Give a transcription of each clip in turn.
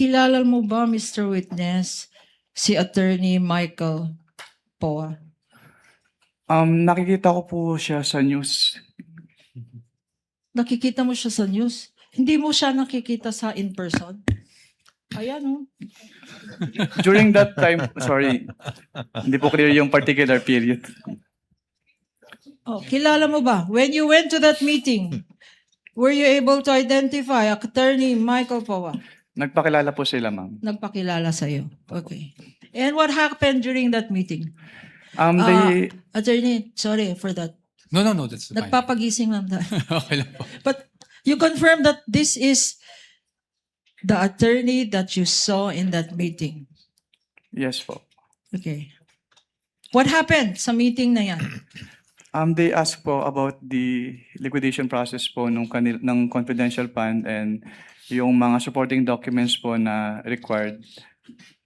Kilala mo ba, Mr. Witness, si Attorney Michael Poa? Nakikita ko po siya sa news. Nakikita mo siya sa news? Hindi mo siya nakikita sa in-person? Ayan, oh. During that time, sorry, hindi po clear yung particular period. Oh, kilala mo ba? When you went to that meeting, were you able to identify Attorney Michael Poa? Nagpakilala po sila, ma'am. Nagpakilala sa iyo. Okay. And what happened during that meeting? Attorney, sorry for that. No, that's fine. Nagpapagising lang tayo. Okay lang po. But you confirm that this is the attorney that you saw in that meeting. Yes po. Okay. What happened sa meeting na yan? They asked po about the liquidation process po ng confidential fund and yung mga supporting documents po na required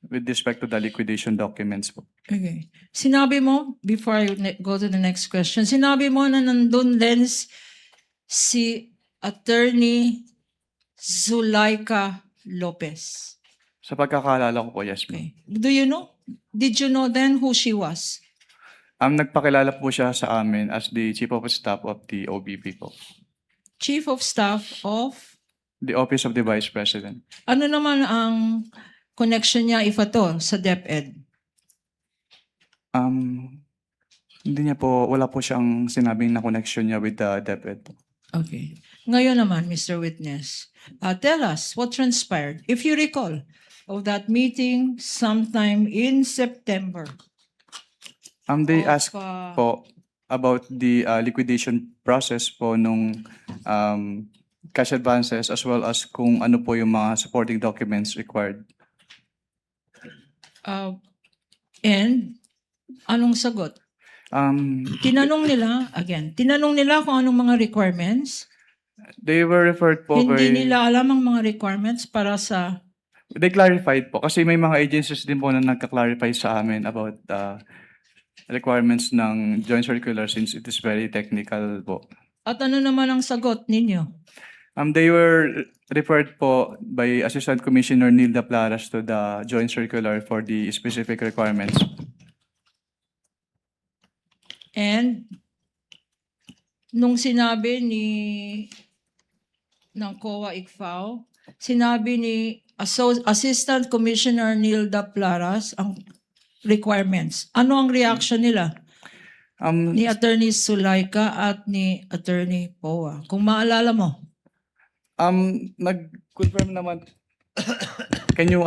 with respect to the liquidation documents po. Okay. Sinabi mo, before I go to the next question, sinabi mo na nandun din si Attorney Zulaika Lopez. Sa pagkakalala ko po, yes ma'am. Okay. Do you know? Did you know then who she was? Nagpakilala po siya sa amin as the Chief of Staff of the OBP po. Chief of Staff of? The Office of the Vice President. Ano naman ang connection niya, if at all, sa DepEd? Hindi niya po, wala po siyang sinabing na connection niya with the DepEd po. Okay. Ngayon naman, Mr. Witness, tell us what transpired, if you recall, of that meeting sometime in September. They Of, asked po about the liquidation process po nung cash advances as well as kung ano po yung mga supporting documents required. And anong sagot? Tinanong nila kung anong mga requirements. They were referred po Hindi nila alam ang mga requirements para sa... They clarified po kasi may mga agencies din po na nagka-clarify sa amin about requirements ng joint circular since it is very technical po. At ano naman ang sagot ninyo? They were referred po by Assistant Commissioner Nilda Plaras to the joint circular for the specific requirements. And nung sinabi ng COA ICFAO, sinabi ni Assistant Commissioner Nilda Plaras ang requirements. Ano ang reaction nila? Ni Attorney Zulaika at ni Attorney Poa. Kung maalala mo. Nag-confirm naman. Can you,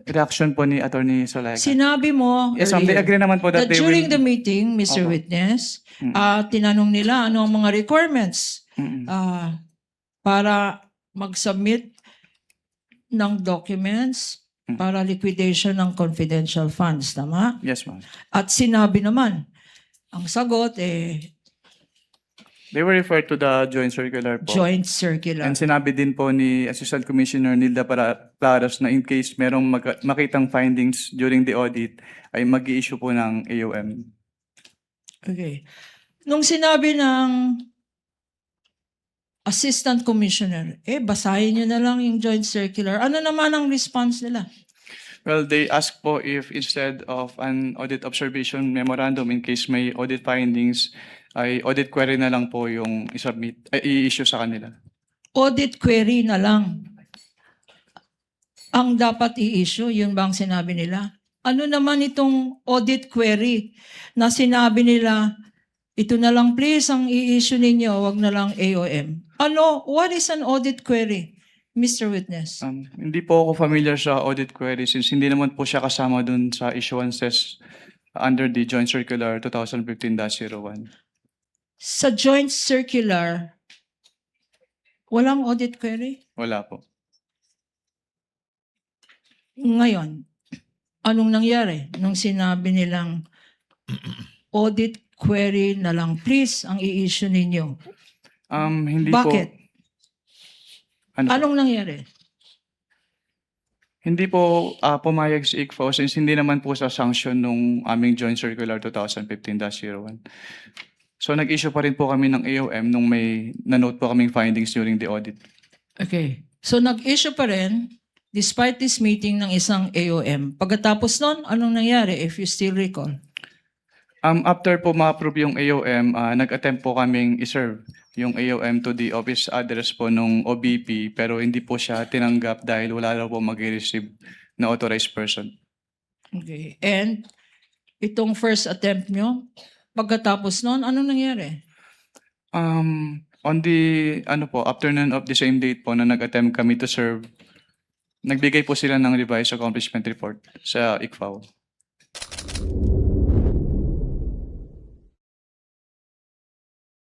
reaction po ni Attorney Zulaika? Sinabi mo Yes, ma'am. They earlier agree naman po that they during will... the meeting, Mr. Opo. Witness, tinanong nila ano ang mga requirements para mag-submit ng documents para liquidation ng confidential funds, tama? Yes, ma'am. At sinabi naman, ang sagot They were referred to the joint circular po. joint circular. And sinabi din po ni Assistant Commissioner Nilda Plaras na in case merong makitang findings during the audit, ay mag-i-issue po ng AOM. Okay. Nung sinabi ng Assistant Commissioner, basahin nyo na lang yung joint circular. Ano naman ang response nila? Well, they asked po if instead of an audit observation memorandum in case may audit findings, ay audit query na lang po yung i-issue sa kanila. Audit query na lang ang dapat i-issue, yun bang sinabi nila? Ano naman itong audit query na sinabi nila, ito na lang please ang i-issue ninyo, wag na lang AOM. What is an audit query, Mr. Witness? Hindi po ako familiar sa audit query since hindi naman po siya kasama dun sa issuances under the Joint Circular 2015-01. Sa joint circular, walang audit query? Wala po. Ngayon, anong nangyari nung sinabi nilang audit query na lang please ang i-issue ninyo? Hindi Bakit? po. Anong nangyari? Hindi po pumayag si ICFAO since hindi naman po sa sanction nung aming Joint Circular 2015-01. So nag-issue pa rin po kami ng AOM nung may nanote po kaming findings during the audit. Okay. So nag-issue pa rin despite this meeting ng isang AOM. Pagkatapos nun, anong nangyari if you still recall? After po ma-approve yung AOM, nag-attempt po kaming iserve yung AOM to the office address po nung OBP pero hindi po siya tinanggap dahil wala daw po mag-receive na authorized person. Okay. And itong first attempt nyo, pagkatapos nun, anong nangyari? On the afternoon of the same date po na nag-attempt kami to serve, nagbigay po sila ng revised accomplishment report sa ICFAO.